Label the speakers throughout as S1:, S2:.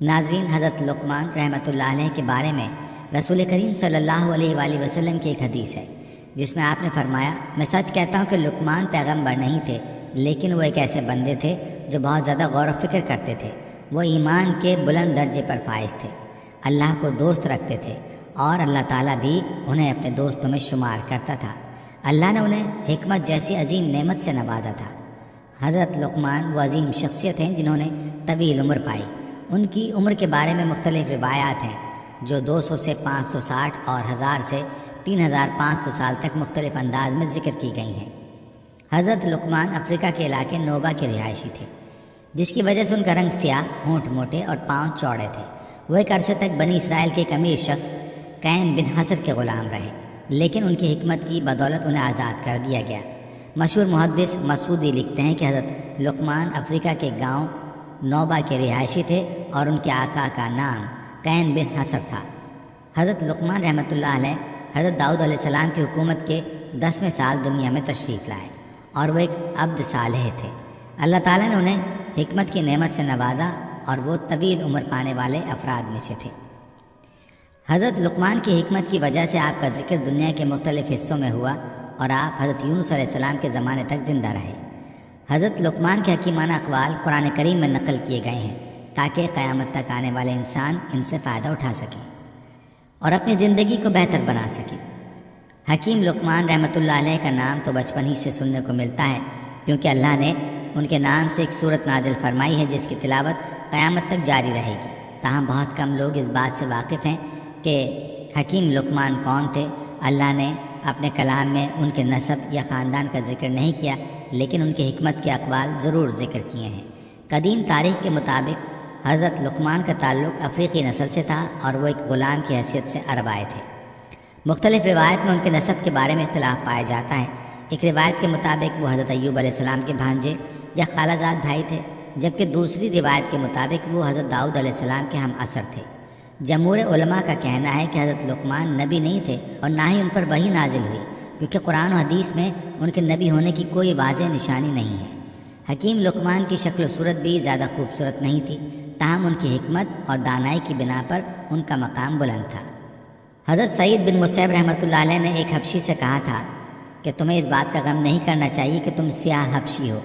S1: ناظرین، حضرت لقمان رحمۃ اللہ علیہ کے بارے میں رسول کریم صلی اللہ علیہ وآلہ وسلم کی ایک حدیث ہے جس میں آپ نے فرمایا، میں سچ کہتا ہوں کہ لقمان پیغمبر نہیں تھے، لیکن وہ ایک ایسے بندے تھے جو بہت زیادہ غور و فکر کرتے تھے۔ وہ ایمان کے بلند درجے پر فائز تھے، اللہ کو دوست رکھتے تھے اور اللہ تعالیٰ بھی انہیں اپنے دوستوں میں شمار کرتا تھا۔ اللہ نے انہیں حکمت جیسی عظیم نعمت سے نوازا تھا۔ حضرت لقمان وہ عظیم شخصیت ہیں جنہوں نے طویل عمر پائی۔ ان کی عمر کے بارے میں مختلف روایات ہیں جو 200 سے 560 اور 1000 سے 3500 سال تک مختلف انداز میں ذکر کی گئی ہیں۔ حضرت لقمان افریقہ کے علاقے نوبہ کے رہائشی تھے، جس کی وجہ سے ان کا رنگ سیاہ، ہونٹ موٹے اور پاؤں چوڑے تھے۔ وہ ایک عرصے تک بنی اسرائیل کے ایک امیر شخص قین بن حصر کے غلام رہے، لیکن ان کی حکمت کی بدولت انہیں آزاد کر دیا گیا۔ مشہور محدث مسعودی لکھتے ہیں کہ حضرت لقمان افریقہ کے گاؤں نوبہ کے رہائشی تھے اور ان کے آقا کا نام قین بن حصر تھا۔ حضرت لقمان رحمۃ اللہ علیہ حضرت داؤد علیہ السلام کی حکومت کے 10ویں سال دنیا میں تشریف لائے اور وہ ایک عبد صالح تھے۔ اللہ تعالیٰ نے انہیں حکمت کی نعمت سے نوازا اور وہ طویل عمر پانے والے افراد میں سے تھے۔ حضرت لقمان کی حکمت کی وجہ سے آپ کا ذکر دنیا کے مختلف حصوں میں ہوا اور آپ حضرت یونس علیہ السلام کے زمانے تک زندہ رہے۔ حضرت لقمان کے حکیمانہ اقوال قرآن کریم میں نقل کیے گئے ہیں تاکہ قیامت تک آنے والے انسان ان سے فائدہ اٹھا سکیں اور اپنی زندگی کو بہتر بنا سکیں۔ حکیم لقمان رحمۃ اللہ علیہ کا نام تو بچپن ہی سے سننے کو ملتا ہے، کیونکہ اللہ نے ان کے نام سے ایک سورت نازل فرمائی ہے جس کی تلاوت قیامت تک جاری رہے گی۔ تاہم بہت کم لوگ اس بات سے واقف ہیں کہ حکیم لقمان کون تھے۔ اللہ نے اپنے کلام میں ان کے نسب یا خاندان کا ذکر نہیں کیا، لیکن ان کی حکمت کے اقوال ضرور ذکر کیے ہیں۔ قدیم تاریخ کے مطابق حضرت لقمان کا تعلق افریقی نسل سے تھا اور وہ ایک غلام کی حیثیت سے عرب آئے تھے۔ مختلف روایت میں ان کے نسب کے بارے میں اختلاف پایا جاتا ہے۔ ایک روایت کے مطابق وہ حضرت ایوب علیہ السلام کے بھانجے یا خالہ زاد بھائی تھے، جبکہ دوسری روایت کے مطابق وہ حضرت داؤد علیہ السلام کے ہم عصر تھے۔ جمہور علماء کا کہنا ہے کہ حضرت لقمان نبی نہیں تھے اور نہ ہی ان پر وحی نازل ہوئی، کیونکہ قرآن و حدیث میں ان کے نبی ہونے کی کوئی واضح نشانی نہیں ہے۔ حکیم لقمان کی شکل و صورت بھی زیادہ خوبصورت نہیں تھی، تاہم ان کی حکمت اور دانائی کی بنا پر ان کا مقام بلند تھا۔ حضرت سعید بن مسیب رحمۃ اللہ علیہ نے ایک حبشی سے کہا تھا کہ تمہیں اس بات کا غم نہیں کرنا چاہیے کہ تم سیاہ حبشی ہو،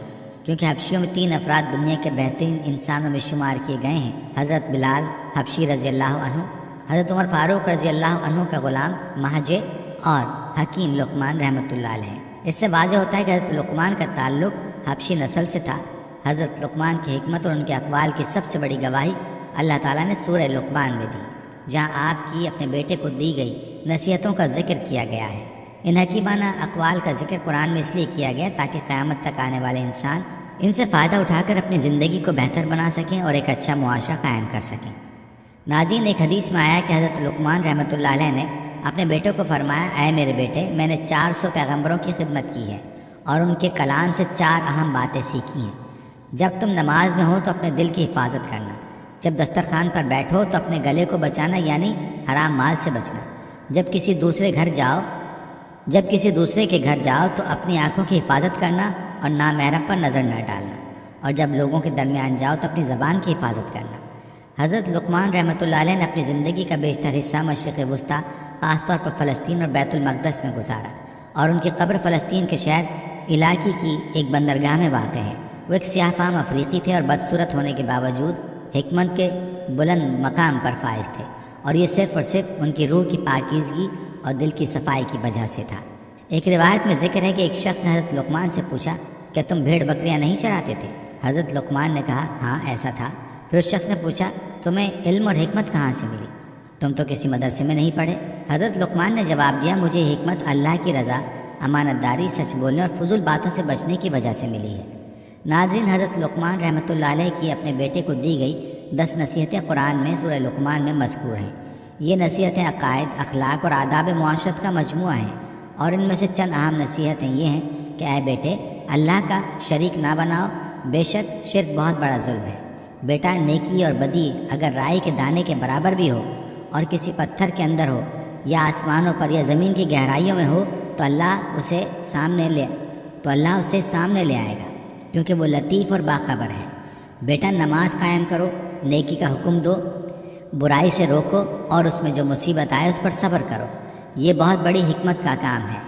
S1: کیونکہ حبشیوں میں 3 افراد دنیا کے بہترین انسانوں میں شمار کیے گئے ہیں: حضرت بلال حبشی رضی اللہ عنہ، حضرت عمر فاروق رضی اللہ عنہ کا غلام مہجے اور حکیم لقمان رحمۃ اللہ علیہ۔ اس سے واضح ہوتا ہے کہ حضرت لقمان کا تعلق حبشی نسل سے تھا۔ حضرت لقمان کی حکمت اور ان کے اقوال کی سب سے بڑی گواہی اللہ تعالیٰ نے سورہ لقمان میں دی، جہاں آپ کی اپنے بیٹے کو دی گئی نصیحتوں کا ذکر کیا گیا ہے۔ ان حکیمانہ اقوال کا ذکر قرآن میں اس لیے کیا گیا تاکہ قیامت تک آنے والے انسان ان سے فائدہ اٹھا کر اپنی زندگی کو بہتر بنا سکیں اور ایک اچھا معاشرہ قائم کر سکیں۔ ناظرین، ایک حدیث میں آیا کہ حضرت لقمان رحمۃ اللہ علیہ نے اپنے بیٹے کو فرمایا، اے میرے بیٹے، میں نے 400 پیغمبروں کی خدمت کی ہے اور ان کے کلام سے 4 اہم باتیں سیکھی ہیں۔ جب تم نماز میں ہو تو اپنے دل کی حفاظت کرنا، جب دسترخوان پر بیٹھو تو اپنے گلے کو بچانا یعنی حرام مال سے بچنا، جب کسی دوسرے کے گھر جاؤ تو اپنی آنکھوں کی حفاظت کرنا اور نامحرم پر نظر نہ ڈالنا، اور جب لوگوں کے درمیان جاؤ تو اپنی زبان کی حفاظت کرنا۔ حضرت لقمان رحمۃ اللہ علیہ نے اپنی زندگی کا بیشتر حصہ مشرق وسطیٰ، خاص طور پر فلسطین اور بیت المقدس میں گزارا، اور ان کی قبر فلسطین کے شہر علاقی کی ایک بندرگاہ میں واقع ہے۔ وہ ایک سیاہ فام افریقی تھے اور بدصورت ہونے کے باوجود حکمت کے بلند مقام پر فائز تھے، اور یہ صرف اور صرف ان کی روح کی پاکیزگی اور دل کی صفائی کی وجہ سے تھا۔ ایک روایت میں ذکر ہے کہ ایک شخص نے حضرت لقمان سے پوچھا کہ تم بھیڑ بکریاں نہیں چراتے تھے؟ حضرت لقمان نے کہا، ہاں ایسا تھا۔ پھر اس شخص نے پوچھا، تمہیں علم اور حکمت کہاں سے ملی؟ تم تو کسی مدرسے میں نہیں پڑھے؟ حضرت لقمان نے جواب دیا، مجھے حکمت اللہ کی رضا، امانت داری، سچ بولنے اور فضول باتوں سے بچنے کی وجہ سے ملی ہے۔ ناظرین، حضرت لقمان رحمۃ اللہ علیہ کی اپنے بیٹے کو دی گئی 10 نصیحتیں قرآن میں سورہ لقمان میں مذکور ہیں۔ یہ نصیحتیں عقائد، اخلاق اور آداب معاشرت کا مجموعہ ہیں، اور ان میں سے چند اہم نصیحتیں یہ ہیں کہ اے بیٹے، اللہ کا شریک نہ بناؤ، بے شک شرک بہت بڑا ظلم ہے۔ بیٹا، نیکی اور بدی اگر رائی کے دانے کے برابر بھی ہو اور کسی پتھر کے اندر ہو یا آسمانوں پر یا زمین کی گہرائیوں میں ہو تو اللہ اسے سامنے لے آئے گا، کیونکہ وہ لطیف اور باخبر ہے۔ بیٹا، نماز قائم کرو، نیکی کا حکم دو، برائی سے روکو اور اس میں جو مصیبت آئے اس پر صبر کرو۔ یہ بہت بڑی حکمت کا کام ہے۔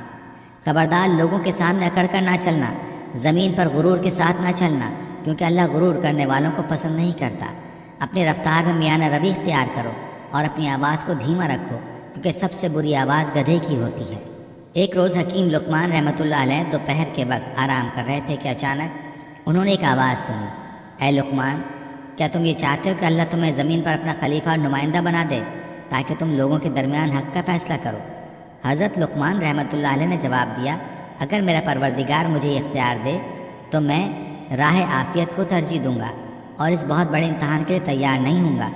S1: خبردار، لوگوں کے سامنے اکڑ کر نہ چلنا، زمین پر غرور کے ساتھ نہ چلنا، کیونکہ اللہ غرور کرنے والوں کو پسند نہیں کرتا۔ اپنی رفتار میں میانہ روی اختیار کرو اور اپنی آواز کو دھیما رکھو، کیونکہ سب سے بری آواز گدھے کی ہوتی ہے۔ ایک روز حکیم لقمان رحمۃ اللہ علیہ دوپہر کے وقت آرام کر رہے تھے کہ اچانک انہوں نے ایک آواز سنی، اے لقمان، کیا تم یہ چاہتے ہو کہ اللہ تمہیں زمین پر اپنا خلیفہ اور نمائندہ بنا دے تاکہ تم لوگوں کے درمیان حق کا فیصلہ کرو؟ حضرت لقمان رحمۃ اللہ علیہ نے جواب دیا، اگر میرا پروردگار مجھے یہ اختیار دے تو میں راہ عافیت کو ترجیح دوں گا اور اس بہت بڑے امتحان کے لیے تیار نہیں ہوں گا،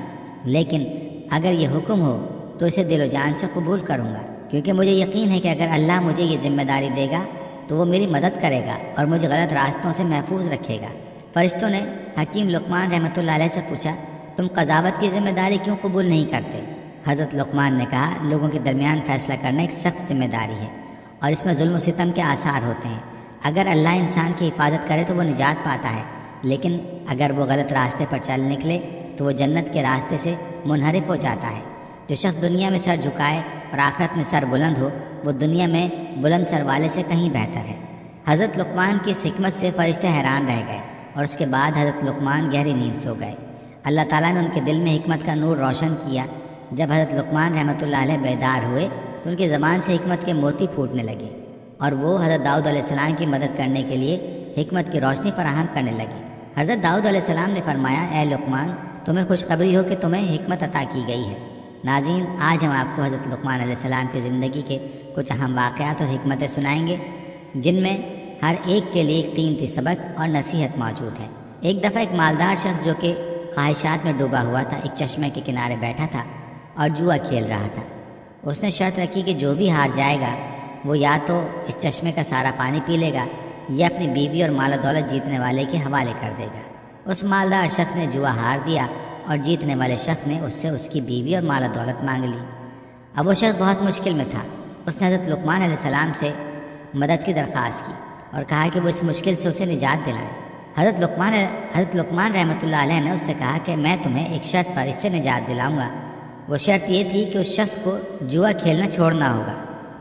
S1: لیکن اگر یہ حکم ہو تو اسے دل و جان سے قبول کروں گا، کیونکہ مجھے یقین ہے کہ اگر اللہ مجھے یہ ذمہ داری دے گا تو وہ میری مدد کرے گا اور مجھے غلط راستوں سے محفوظ رکھے گا۔ فرشتوں نے حکیم لقمان رحمۃ اللہ علیہ سے پوچھا، تم قضاوت کی ذمہ داری کیوں قبول نہیں کرتے؟ حضرت لقمان نے کہا، لوگوں کے درمیان فیصلہ کرنا ایک سخت ذمہ داری ہے اور اس میں ظلم و ستم کے آثار ہوتے ہیں۔ اگر اللہ انسان کی حفاظت کرے تو وہ نجات پاتا ہے، لیکن اگر وہ غلط راستے پر چل نکلے تو وہ جنت کے راستے سے منحرف ہو جاتا ہے۔ جو شخص دنیا میں سر جھکائے اور آخرت میں سر بلند ہو، وہ دنیا میں بلند سر والے سے کہیں بہتر ہے۔ حضرت لقمان کی اس حکمت سے فرشتے حیران رہ گئے اور اس کے بعد حضرت لقمان گہری نیند سو گئے۔ اللہ تعالیٰ نے ان کے دل میں حکمت کا نور روشن کیا۔ جب حضرت لقمان رحمۃ اللہ علیہ بیدار ہوئے تو ان کی زبان سے حکمت کے موتی پھوٹنے لگے اور وہ حضرت داؤد علیہ السلام کی مدد کرنے کے لیے حکمت کی روشنی فراہم کرنے لگے۔ حضرت داؤد علیہ السلام نے فرمایا، اے لقمان، تمہیں خوشخبری ہو کہ تمہیں حکمت عطا کی گئی ہے۔ ناظرین، آج ہم آپ کو حضرت لقمان علیہ السلام کی زندگی کے کچھ اہم واقعات اور حکمتیں سنائیں گے، جن میں ہر ایک کے لیے ایک قیمتی سبق اور نصیحت موجود ہے۔ ایک دفعہ ایک مالدار شخص جو کہ خواہشات میں ڈوبا ہوا تھا، ایک چشمے کے کنارے بیٹھا تھا اور جوا کھیل رہا تھا۔ اس نے شرط رکھی کہ جو بھی ہار جائے گا وہ یا تو اس چشمے کا سارا پانی پی لے گا یا اپنی بیوی اور مال و دولت جیتنے والے کے حوالے کر دے گا۔ اس مالدار شخص نے جوا ہار دیا اور جیتنے والے شخص نے اس سے اس کی بیوی اور مال و دولت مانگ لی۔ اب وہ شخص بہت مشکل میں تھا۔ اس نے حضرت لقمان علیہ السلام سے مدد کی درخواست کی اور کہا کہ وہ اس مشکل سے اسے نجات دلائے۔ حضرت لقمان رحمۃ اللہ علیہ نے اس سے کہا کہ میں تمہیں ایک شرط پر اس سے نجات دلاؤں گا۔ وہ شرط یہ تھی کہ اس شخص کو جوا کھیلنا چھوڑنا ہوگا۔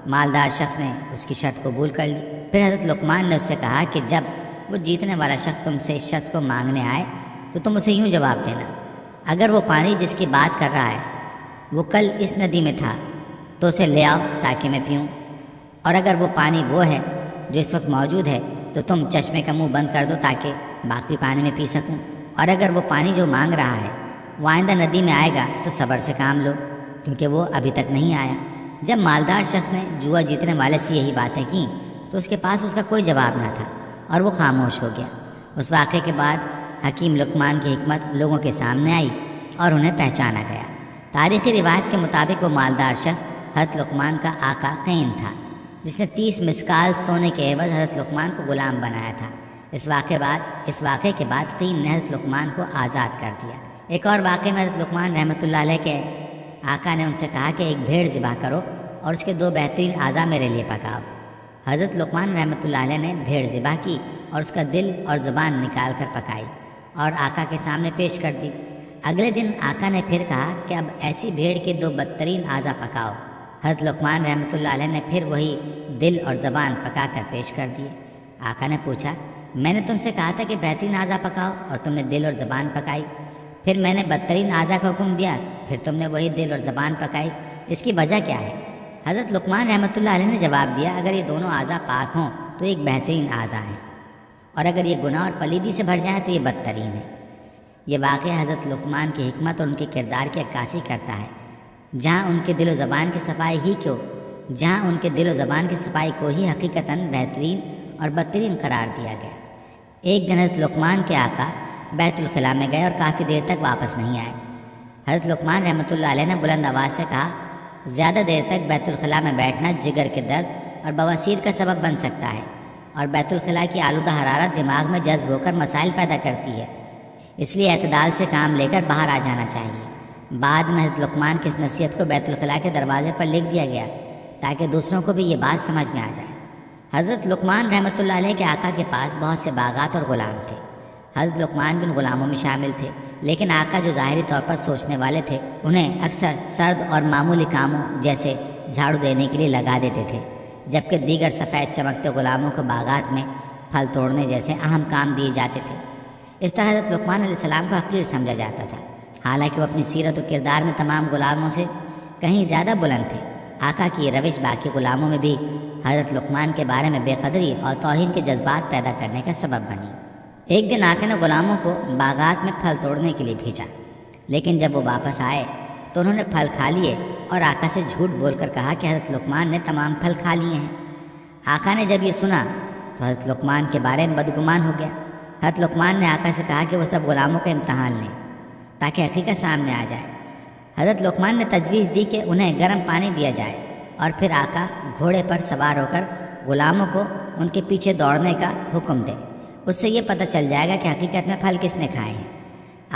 S1: مالدار شخص نے اس کی شرط قبول کر لی۔ پھر حضرت لقمان نے اس سے کہا کہ جب وہ جیتنے والا شخص تم سے اس شرط کو مانگنے آئے تو تم اسے یوں جواب دینا، اگر وہ پانی جس کی بات کر رہا ہے وہ کل اس ندی میں تھا تو اسے لے آؤ تاکہ میں پیوں، اور اگر وہ پانی وہ ہے جو اس وقت موجود ہے تو تم چشمے کا منہ بند کر دو تاکہ باقی پانی میں پی سکوں، اور اگر وہ پانی جو مانگ رہا ہے وہ آئندہ ندی میں آئے گا تو صبر سے کام لو، کیونکہ وہ ابھی تک نہیں آیا۔ جب مالدار شخص نے جوا جیتنے والے سے یہی باتیں کیں تو اس کے پاس اس کا کوئی جواب نہ تھا اور وہ خاموش ہو گیا۔ اس واقعے کے بعد حکیم لقمان کی حکمت لوگوں کے سامنے آئی اور انہیں پہچانا گیا۔ تاریخی روایت کے مطابق وہ مالدار شخص حضرت لقمان کا آقا قین تھا، جس نے 30 مسکال سونے کے عوض حضرت لقمان کو غلام بنایا تھا۔ اس واقعے کے بعد قین نے حضرت لقمان کو آزاد کر دیا۔ ایک اور واقعے میں حضرت لقمان رحمۃ اللہ علیہ کے آقا نے ان سے کہا کہ ایک بھیڑ ذبح کرو اور اس کے 2 بہترین اعضاء میرے لیے پکاؤ۔ حضرت لقمان رحمۃ اللہ علیہ نے بھیڑ ذبح کی اور اس کا دل اور زبان نکال کر پکائی اور آقا کے سامنے پیش کر دی۔ اگلے دن آقا نے پھر کہا کہ اب ایسی بھیڑ کے 2 بدترین اعضاء پکاؤ۔ حضرت لقمان رحمۃ اللہ علیہ نے پھر وہی دل اور زبان پکا کر پیش کر دیے۔ آقا نے پوچھا، میں نے تم سے کہا تھا کہ بہترین اعضاء پکاؤ اور تم نے دل اور زبان پکائی، پھر میں نے بدترین اعضاء کا حکم دیا، پھر تم نے وہی دل اور زبان پکائی، اس کی وجہ کیا ہے؟ حضرت لقمان رحمۃ اللہ علیہ نے جواب دیا، اگر یہ دونوں اعضاء پاک ہوں تو ایک بہترین اعضاء ہے، اور اگر یہ گناہ اور پلیدی سے بھر جائیں تو یہ بدترین ہے۔ یہ واقعہ حضرت لقمان کی حکمت اور ان کے کردار کی عکاسی کرتا ہے، جہاں ان کے دل و زبان کی صفائی کو ہی حقیقتاً بہترین اور بدترین قرار دیا گیا۔ ایک دن حضرت لقمان کے آقا بیت الخلاء میں گئے اور کافی دیر تک واپس نہیں آئے۔ حضرت لقمان رحمۃ اللہ علیہ نے بلند آواز سے کہا، زیادہ دیر تک بیت الخلاء میں بیٹھنا جگر کے درد اور بواسیر کا سبب بن سکتا ہے، اور بیت الخلاء کی آلودہ حرارت دماغ میں جذب ہو کر مسائل پیدا کرتی ہے، اس لیے اعتدال سے کام لے کر باہر آ جانا چاہیے۔ بعد میں حضرت لقمان کی اس نصیحت کو بیت الخلاء کے دروازے پر لکھ دیا گیا تاکہ دوسروں کو بھی یہ بات سمجھ میں آ جائے۔ حضرت لقمان رحمۃ اللہ علیہ کے آقا کے پاس بہت سے باغات اور غلام تھے۔ حضرت لقمان بھی ان غلاموں میں شامل تھے۔ لیکن آقا جو ظاہری طور پر سوچنے والے تھے انہیں اکثر سرد اور معمولی کاموں جیسے جھاڑو دینے کے لیے لگا دیتے تھے، جبکہ دیگر سفید چمکتے غلاموں کو باغات میں پھل توڑنے جیسے اہم کام دیے جاتے تھے۔ اس طرح حضرت لقمان علیہ السلام کو حقیر سمجھا جاتا تھا، حالانکہ وہ اپنی سیرت و کردار میں تمام غلاموں سے کہیں زیادہ بلند تھے۔ آقا کی یہ روش باقی غلاموں میں بھی حضرت لقمان کے بارے میں بے قدری اور توہین کے جذبات پیدا کرنے کا سبب بنی۔ ایک دن آقا نے غلاموں کو باغات میں پھل توڑنے کے لیے بھیجا، لیکن جب وہ واپس آئے تو انہوں نے پھل کھا لیے اور آقا سے جھوٹ بول کر کہا کہ حضرت لقمان نے تمام پھل کھا لیے ہیں۔ آقا نے جب یہ سنا تو حضرت لقمان کے بارے میں بدگمان ہو گیا۔ حضرت لقمان نے آقا سے کہا کہ وہ سب غلاموں کا امتحان لیں تاکہ حقیقت سامنے آ جائے۔ حضرت لقمان نے تجویز دی کہ انہیں گرم پانی دیا جائے اور پھر آقا گھوڑے پر سوار ہو کر غلاموں کو ان کے پیچھے دوڑنے کا حکم دے، اس سے یہ پتہ چل جائے گا کہ حقیقت میں پھل کس نے کھائے ہیں۔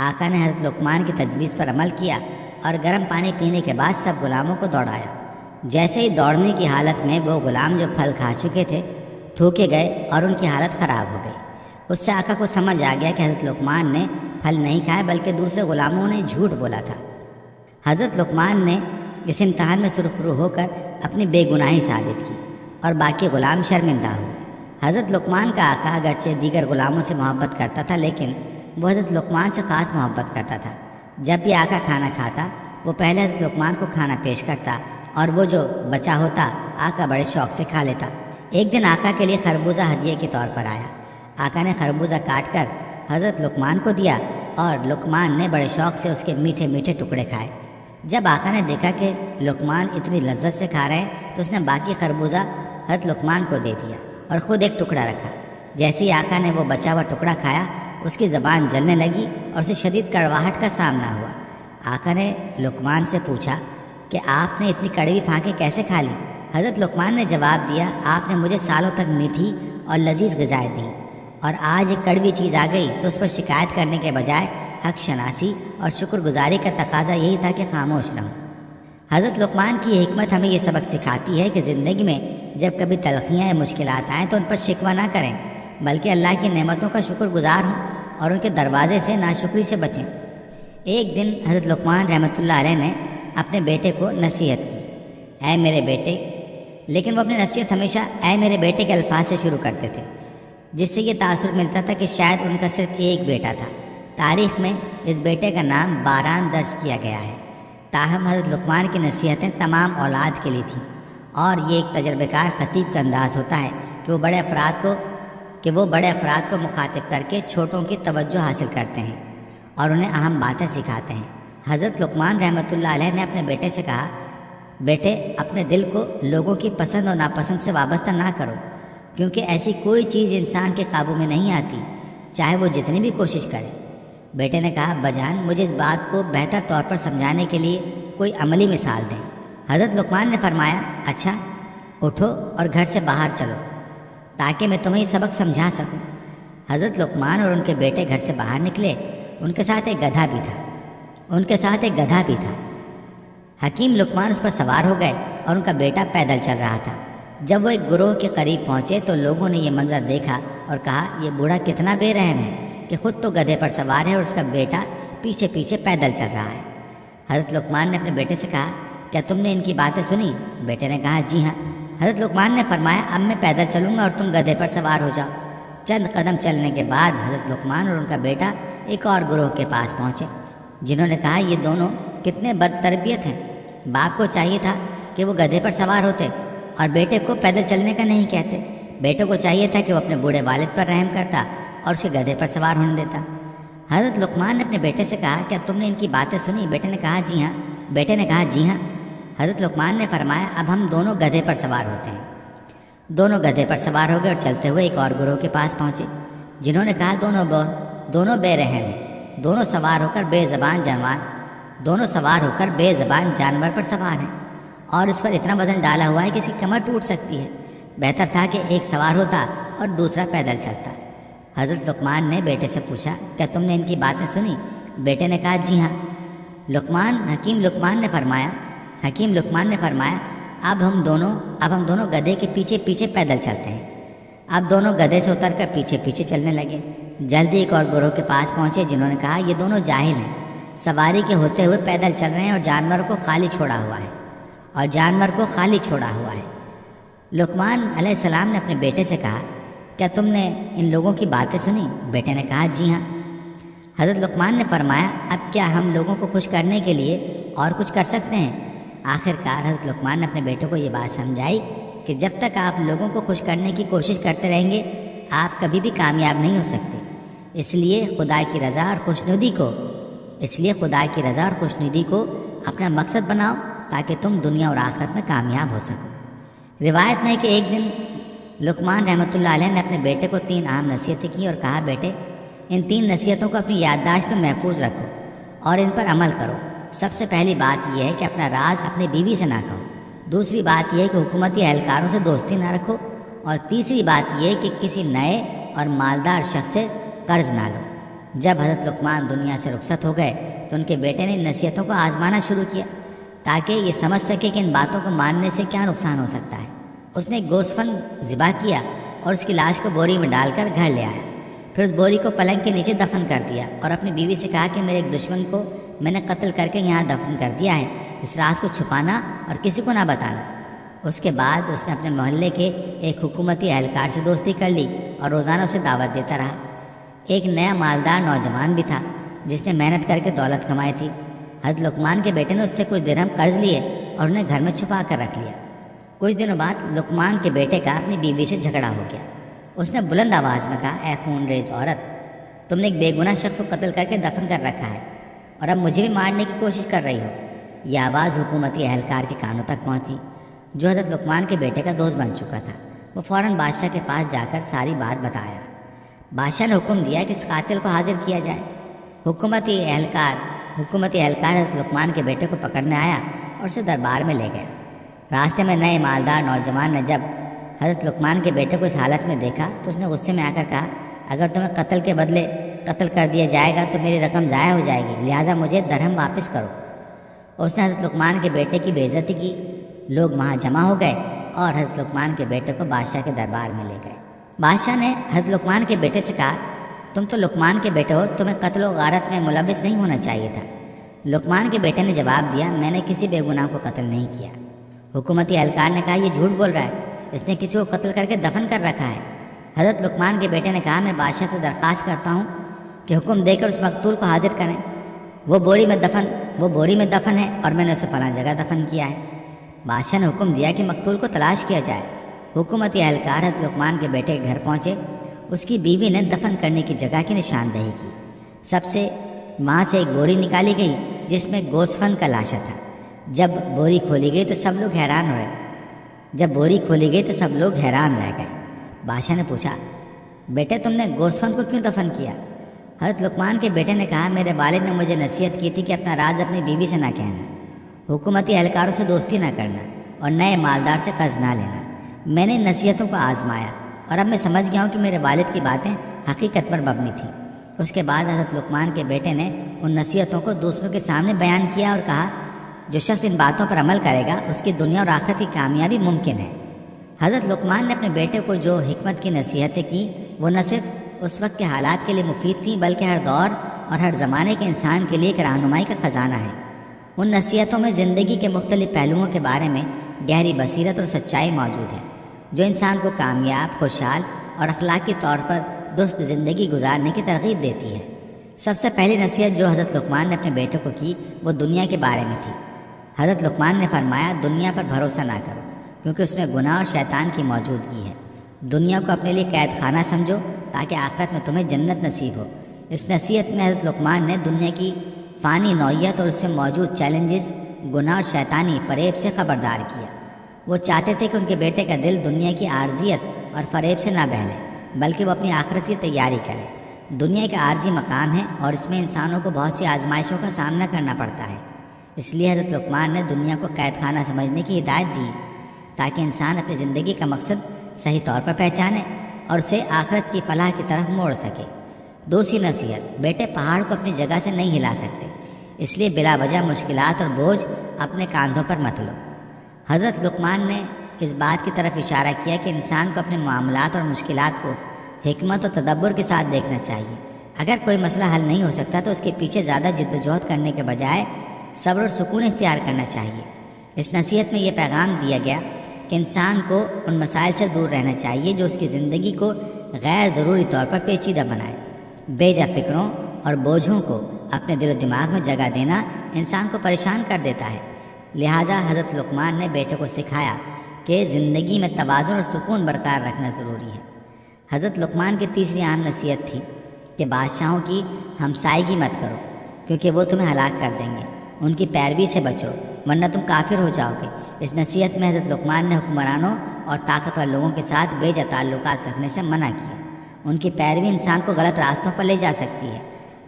S1: آقا نے حضرت لقمان کی تجویز پر عمل کیا اور گرم پانی پینے کے بعد سب غلاموں کو دوڑایا۔ جیسے ہی دوڑنے کی حالت میں وہ غلام جو پھل کھا چکے تھے تھوکے گئے اور ان کی حالت خراب ہو گئی۔ اس سے آقا کو سمجھ آ گیا کہ حضرت لقمان نے پھل نہیں کھائے بلکہ دوسرے غلاموں نے جھوٹ بولا تھا۔ حضرت لقمان نے اس امتحان میں سرخرو ہو کر اپنی بے گناہی ثابت کی اور باقی غلام شرمندہ ہوئے۔ حضرت لقمان کا آقا اگرچہ دیگر غلاموں سے محبت کرتا تھا لیکن وہ حضرت لقمان سے خاص محبت کرتا تھا۔ جب بھی آقا کھانا کھاتا وہ پہلے حضرت لقمان کو کھانا پیش کرتا اور وہ جو بچا ہوتا آقا بڑے شوق سے کھا لیتا۔ ایک دن آقا کے لیے خربوزہ ہدیے کے طور پر آیا۔ آقا نے خربوزہ کاٹ کر حضرت لقمان کو دیا اور لقمان نے بڑے شوق سے اس کے میٹھے میٹھے ٹکڑے کھائے۔ جب آقا نے دیکھا کہ لقمان اتنی لذت سے کھا رہے ہیں تو اس نے باقی خربوزہ حضرت لقمان کو دے دیا اور خود ایک ٹکڑا رکھا۔ جیسے ہی آقا نے وہ بچا ہوا ٹکڑا کھایا اس کی زبان جلنے لگی اور اسے شدید کڑواہٹ کا سامنا ہوا۔ آقا نے لقمان سے پوچھا کہ آپ نے اتنی کڑوی پھانکیں کیسے کھا لی؟ حضرت لقمان نے جواب دیا، آپ نے مجھے سالوں تک میٹھی اور لذیذ غذائیں دیں اور آج ایک کڑوی چیز آ گئی تو اس پر شکایت کرنے کے بجائے حق شناسی اور شکر گزاری کا تقاضا یہی تھا کہ خاموش رہوں۔ حضرت لقمان کی یہ حکمت ہمیں یہ سبق سکھاتی ہے کہ زندگی میں جب کبھی تلخیاں یا مشکلات آئیں تو ان پر شکوہ نہ کریں بلکہ اللہ کی نعمتوں کا شکر گزار ہوں اور ان کے دروازے سے ناشکری سے بچیں۔ ایک دن حضرت لقمان رحمۃ اللہ علیہ نے اپنے بیٹے کو نصیحت کی، اے میرے بیٹے، لیکن وہ اپنی نصیحت ہمیشہ اے میرے بیٹے کے الفاظ سے شروع کرتے تھے، جس سے یہ تاثر ملتا تھا کہ شاید ان کا صرف ایک بیٹا تھا۔ تاریخ میں اس بیٹے کا نام باران درج کیا گیا ہے۔ تاہم حضرت لقمان کی نصیحتیں تمام اولاد کے لیے تھیں اور یہ ایک تجربہ کار خطیب کا انداز ہوتا ہے کہ وہ بڑے افراد کو مخاطب کر کے چھوٹوں کی توجہ حاصل کرتے ہیں اور انہیں اہم باتیں سکھاتے ہیں۔ حضرت لقمان رحمۃ اللہ علیہ نے اپنے بیٹے سے کہا، بیٹے اپنے دل کو لوگوں کی پسند اور ناپسند سے وابستہ نہ کرو، کیونکہ ایسی کوئی چیز انسان کے قابو میں نہیں آتی چاہے وہ جتنی بھی کوشش کرے۔ بیٹے نے کہا، ابا جان مجھے اس بات کو بہتر طور پر سمجھانے کے لیے کوئی عملی مثال دیں۔ حضرت لقمان نے فرمایا، اچھا اٹھو اور گھر سے باہر چلو تاکہ میں تمہیں یہ سبق سمجھا سکوں۔ حضرت لقمان اور ان کے بیٹے گھر سے باہر نکلے۔ ان کے ساتھ ایک گدھا بھی تھا۔ حکیم لقمان اس پر سوار ہو گئے اور ان کا بیٹا پیدل چل رہا تھا۔ جب وہ ایک گروہ کے قریب پہنچے تو لوگوں نے یہ منظر دیکھا اور کہا، یہ بوڑھا کتنا بے رحم ہے کہ خود تو گدھے پر سوار ہے اور اس کا بیٹا پیچھے پیچھے پیدل چل رہا ہے۔ حضرت لقمان نے اپنے بیٹے سے کہا، کیا تم نے ان کی باتیں سنی؟ بیٹے نے کہا، جی ہاں۔ حضرت لقمان نے فرمایا، اب میں پیدل چلوں گا اور تم گدھے پر سوار ہو جاؤ۔ چند قدم چلنے کے بعد حضرت لقمان اور ان کا بیٹا ایک اور گروہ کے پاس پہنچے، جنہوں نے کہا، یہ دونوں کتنے بد تربیت ہیں، باپ کو چاہیے تھا کہ وہ گدھے پر سوار ہوتے اور بیٹے کو پیدل چلنے کا نہیں کہتے۔ بیٹے کو چاہیے تھا کہ وہ اپنے بوڑھے والد پر رحم کرتا اور اسے گدھے پر سوار ہونے دیتا۔ حضرت لقمان نے اپنے بیٹے سے کہا، کیا تم نے ان کی باتیں سنی؟ بیٹے نے کہا، جی ہاں۔ حضرت لقمان نے فرمایا، اب ہم دونوں گدھے پر سوار ہوتے ہیں۔ دونوں گدھے پر سوار ہو گئے اور چلتے ہوئے ایک اور گروہ کے پاس پہنچے، جنہوں نے کہا، دونوں بے رحم ہیں، دونوں سوار ہو کر بے زبان جانور پر سوار ہیں اور اس پر اتنا وزن ڈالا ہوا ہے کہ اس کی کمر ٹوٹ سکتی ہے۔ بہتر تھا کہ ایک سوار ہوتا اور دوسرا پیدل چلتا۔ حضرت لقمان نے بیٹے سے پوچھا، کیا تم نے ان کی باتیں سنی؟ بیٹے نے کہا، جی ہاں۔ حکیم لقمان نے فرمایا، اب ہم دونوں گدھے کے پیچھے پیچھے پیدل چلتے ہیں۔ اب دونوں گدھے سے اتر کر پیچھے پیچھے چلنے لگے۔ جلدی ایک اور گروہ کے پاس پہنچے جنہوں نے کہا یہ دونوں جاہل ہیں، سواری کے ہوتے ہوئے پیدل چل رہے ہیں اور جانور کو خالی چھوڑا ہوا ہے لقمان علیہ السلام نے اپنے بیٹے سے کہا کیا تم نے ان لوگوں کی باتیں سنی؟ بیٹے نے کہا جی ہاں۔ حضرت لقمان نے فرمایا اب کیا ہم لوگوں کو خوش کرنے کے لیے اور کچھ کر سکتے ہیں؟ آخر کار حضرت لقمان نے اپنے بیٹے کو یہ بات سمجھائی کہ جب تک آپ لوگوں کو خوش کرنے کی کوشش کرتے رہیں گے آپ کبھی بھی کامیاب نہیں ہو سکتے۔ اس لیے خدا کی رضا اور خوشنودی کو اپنا مقصد بناؤ تاکہ تم دنیا اور آخرت میں کامیاب ہو سکو۔ روایت میں ہے کہ ایک دن لقمان رحمۃ اللہ علیہ نے اپنے بیٹے کو 3 اہم نصیحتیں کی اور کہا بیٹے ان 3 نصیحتوں کو اپنی یادداشت میں محفوظ رکھو اور ان پر عمل کرو۔ سب سے پہلی بات یہ ہے کہ اپنا راز اپنی بیوی سے نہ کہو۔ دوسری بات یہ ہے کہ حکومتی اہلکاروں سے دوستی نہ رکھو، اور تیسری بات یہ ہے کہ کسی نئے اور مالدار شخص سے قرض نہ لو۔ جب حضرت لقمان دنیا سے رخصت ہو گئے تو ان کے بیٹے نے ان نصیحتوں کو آزمانا شروع کیا تاکہ یہ سمجھ سکے کہ ان باتوں کو ماننے سے کیا نقصان ہو سکتا ہے۔ اس نے گوسفند ذبح کیا اور اس کی لاش کو بوری میں ڈال کر گھر لے آیا، پھر اس بوری کو پلنگ کے نیچے دفن کر دیا اور اپنی بیوی سے کہا کہ میرے ایک دشمن کو میں نے قتل کر کے یہاں دفن کر دیا ہے، اس راز کو چھپانا اور کسی کو نہ بتانا۔ اس کے بعد اس نے اپنے محلے کے ایک حکومتی اہلکار سے دوستی کر لی اور روزانہ اسے دعوت دیتا رہا۔ ایک نیا مالدار نوجوان بھی تھا جس نے محنت کر کے دولت کمائی تھی۔ حضرت لقمان کے بیٹے نے اس سے کچھ درہم قرض لیے اور انہیں گھر میں چھپا کر رکھ لیا۔ کچھ دنوں بعد لقمان کے بیٹے کا اپنی بیوی سے جھگڑا ہو گیا۔ اس نے بلند آواز میں کہا اے خون ریز عورت، تم نے ایک بے گناہ شخص کو قتل کر کے دفن کر رکھا ہے اور اب مجھے بھی مارنے کی کوشش کر رہی ہو۔ یہ آواز حکومتی اہلکار کے کانوں تک پہنچی جو حضرت لقمان کے بیٹے کا دوست بن چکا تھا۔ وہ فوراً بادشاہ کے پاس جا کر ساری بات بتایا۔ بادشاہ نے حکم دیا کہ اس قاتل کو حاضر کیا جائے۔ حکومتی اہلکار حضرت لقمان کے بیٹے کو پکڑنے آیا اور اسے دربار میں لے گیا۔ راستے میں نئے مالدار نوجوان نے جب حضرت لقمان کے بیٹے کو اس حالت میں دیکھا تو اس نے غصے میں آ کر کہا اگر تمہیں قتل کے بدلے قتل کر دیا جائے گا تو میری رقم ضائع ہو جائے گی، لہٰذا مجھے درہم واپس کرو۔ اس نے حضرت لقمان کے بیٹے کی بے عزتی کی۔ لوگ وہاں جمع ہو گئے اور حضرت لقمان کے بیٹے کو بادشاہ کے دربار میں لے گئے۔ بادشاہ نے حضرت لقمان کے بیٹے سے کہا تم تو لقمان کے بیٹے ہو، تمہیں قتل و غارت میں ملوث نہیں ہونا چاہیے تھا۔ لقمان کے بیٹے نے جواب دیا میں نے کسی بے گناہ کو قتل نہیں کیا۔ حکومتی اہلکار نے کہا یہ جھوٹ بول رہا ہے، اس نے کسی کو قتل کر کے دفن کر رکھا ہے۔ حضرت لقمان کے بیٹے نے کہا میں بادشاہ سے درخواست کرتا ہوں کہ حکم دے کر اس مقتول کو حاضر کریں، وہ بوری میں دفن ہے اور میں نے اسے فلاں جگہ دفن کیا ہے۔ بادشاہ نے حکم دیا کہ مقتول کو تلاش کیا جائے۔ حکومتی اہلکار حضرت لقمان کے بیٹے کے گھر پہنچے۔ اس کی بیوی نے دفن کرنے کی جگہ کی نشاندہی کی۔ وہاں سے ایک بوری نکالی گئی جس میں گوسفند کا لاشا تھا۔ جب بوری کھولی گئی تو سب لوگ حیران رہ گئے۔ بادشاہ نے پوچھا بیٹے تم نے گوسفند کو کیوں دفن کیا؟ حضرت لقمان کے بیٹے نے کہا میرے والد نے مجھے نصیحت کی تھی کہ اپنا راز اپنی بیوی سے نہ کہنا، حکومتی اہلکاروں سے دوستی نہ کرنا اور نئے مالدار سے قرض نہ لینا۔ میں نے ان نصیحتوں کو آزمایا اور اب میں سمجھ گیا ہوں کہ میرے والد کی باتیں حقیقت پر مبنی تھیں۔ اس کے بعد حضرت لقمان کے بیٹے نے ان نصیحتوں کو دوسروں کے سامنے بیان کیا اور کہا جو شخص ان باتوں پر عمل کرے گا اس کی دنیا اور آخرت کی کامیابی ممکن ہے۔ حضرت لقمان نے اپنے بیٹے کو جو حکمت کی نصیحتیں کی وہ نہ صرف اس وقت کے حالات کے لیے مفید تھیں بلکہ ہر دور اور ہر زمانے کے انسان کے لیے ایک رہنمائی کا خزانہ ہے۔ ان نصیحتوں میں زندگی کے مختلف پہلوؤں کے بارے میں گہری بصیرت اور سچائی موجود ہے جو انسان کو کامیاب، خوشحال اور اخلاقی طور پر درست زندگی گزارنے کی ترغیب دیتی ہے۔ سب سے پہلی نصیحت جو حضرت لقمان نے اپنے بیٹے کو کی وہ دنیا کے بارے میں تھی۔ حضرت لقمان نے فرمایا دنیا پر بھروسہ نہ کرو کیونکہ اس میں گناہ اور شیطان کی موجودگی ہے۔ دنیا کو اپنے لیے قید خانہ سمجھو تاکہ آخرت میں تمہیں جنت نصیب ہو۔ اس نصیحت میں حضرت لقمان نے دنیا کی فانی نوعیت اور اس میں موجود چیلنجز، گناہ اور شیطانی فریب سے خبردار کیا۔ وہ چاہتے تھے کہ ان کے بیٹے کا دل دنیا کی عارضیت اور فریب سے نہ بہلے بلکہ وہ اپنی آخرت کی تیاری کرے۔ دنیا کا عارضی مقام ہے اور اس میں انسانوں کو بہت سی آزمائشوں کا سامنا کرنا پڑتا ہے۔ اس لیے حضرت لقمان نے دنیا کو قید خانہ سمجھنے کی ہدایت دی تاکہ انسان اپنی زندگی کا مقصد صحیح طور پر پہچانے اور اسے آخرت کی فلاح کی طرف موڑ سکے۔ دوسری نصیحت بیٹے پہاڑ کو اپنی جگہ سے نہیں ہلا سکتے، اس لیے بلا وجہ مشکلات اور بوجھ اپنے کاندھوں پر مت لو۔ حضرت لقمان نے اس بات کی طرف اشارہ کیا کہ انسان کو اپنے معاملات اور مشکلات کو حکمت و تدبر کے ساتھ دیکھنا چاہیے۔ اگر کوئی مسئلہ حل نہیں ہو سکتا تو اس کے پیچھے زیادہ جد و جہد کرنے کے بجائے صبر اور سکون اختیار کرنا چاہیے۔ اس نصیحت میں یہ پیغام دیا گیا کہ انسان کو ان مسائل سے دور رہنا چاہیے جو اس کی زندگی کو غیر ضروری طور پر پیچیدہ بنائے۔ بے جا فکروں اور بوجھوں کو اپنے دل و دماغ میں جگہ دینا انسان کو پریشان کر دیتا ہے۔ لہٰذا حضرت لقمان نے بیٹے کو سکھایا کہ زندگی میں توازن اور سکون برقرار رکھنا ضروری ہے۔ حضرت لقمان کی تیسری اہم نصیحت تھی کہ بادشاہوں کی ہمسائیگی مت کرو کیونکہ وہ تمہیں ہلاک کر دیں گے، ان کی پیروی سے بچو ورنہ تم کافر ہو جاؤ گے۔ اس نصیحت میں حضرت لقمان نے حکمرانوں اور طاقتور لوگوں کے ساتھ بے جا تعلقات رکھنے سے منع کیا۔ ان کی پیروی انسان کو غلط راستوں پر لے جا سکتی ہے۔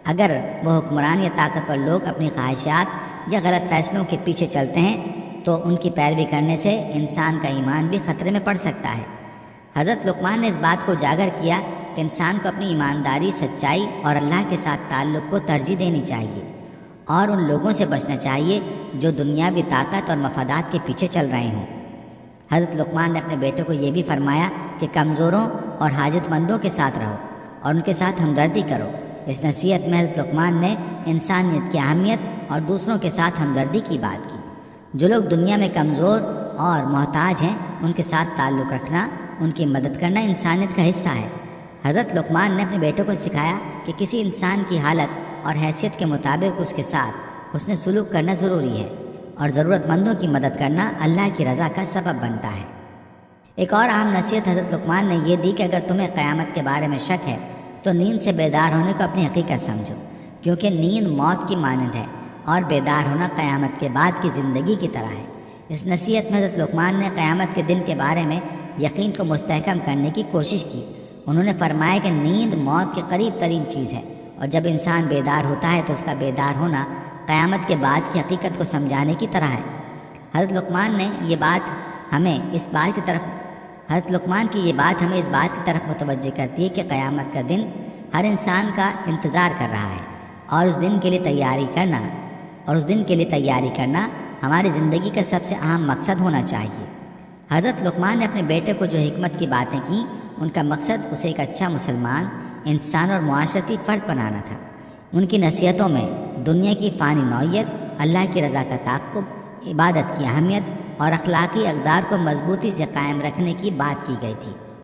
S1: اگر وہ حکمران یا طاقتور لوگ اپنی خواہشات یا غلط فیصلوں کے پیچھے چلتے ہیں تو ان کی پیروی کرنے سے انسان کا ایمان بھی خطرے میں پڑ سکتا ہے۔ حضرت لقمان نے اس بات کو اجاگر کیا کہ انسان کو اپنی ایمانداری، سچائی اور اللہ کے ساتھ تعلق کو ترجیح دینی چاہیے اور ان لوگوں سے بچنا چاہیے جو دنیاوی طاقت اور مفادات کے پیچھے چل رہے ہوں۔ حضرت لقمان نے اپنے بیٹے کو یہ بھی فرمایا کہ کمزوروں اور حاجت مندوں کے ساتھ رہو اور ان کے ساتھ ہمدردی کرو۔ اس نصیحت میں حضرت لقمان نے انسانیت کی اہمیت اور دوسروں کے ساتھ ہمدردی کی بات کی۔ جو لوگ دنیا میں کمزور اور محتاج ہیں ان کے ساتھ تعلق رکھنا، ان کی مدد کرنا انسانیت کا حصہ ہے۔ حضرت لقمان نے اپنے بیٹے کو سکھایا کہ کسی انسان کی حالت اور حیثیت کے مطابق اس کے ساتھ حسن سلوک کرنا ضروری ہے اور ضرورت مندوں کی مدد کرنا اللہ کی رضا کا سبب بنتا ہے۔ ایک اور اہم نصیحت حضرت لقمان نے یہ دی کہ اگر تمہیں قیامت کے بارے میں شک ہے تو نیند سے بیدار ہونے کو اپنی حقیقت سمجھو، کیونکہ نیند موت کی مانند ہے اور بیدار ہونا قیامت کے بعد کی زندگی کی طرح ہے۔ اس نصیحت میں حضرت لقمان نے قیامت کے دن کے بارے میں یقین کو مستحکم کرنے کی کوشش کی۔ انہوں نے فرمایا کہ نیند موت کے قریب ترین چیز ہے اور جب انسان بیدار ہوتا ہے تو اس کا بیدار ہونا قیامت کے بعد کی حقیقت کو سمجھانے کی طرح ہے۔ حضرت لقمان کی یہ بات ہمیں اس بات کی طرف متوجہ کرتی ہے کہ قیامت کا دن ہر انسان کا انتظار کر رہا ہے اور اس دن کے لیے تیاری کرنا ہماری زندگی کا سب سے اہم مقصد ہونا چاہیے۔ حضرت لقمان نے اپنے بیٹے کو جو حکمت کی باتیں کیں ان کا مقصد اسے ایک اچھا مسلمان، انسان اور معاشرتی فرد بنانا تھا۔ ان کی نصیحتوں میں دنیا کی فانی نوعیت، اللہ کی رضا کا تعاقب، عبادت کی اہمیت اور اخلاقی اقدار کو مضبوطی سے قائم رکھنے کی بات کی گئی تھی۔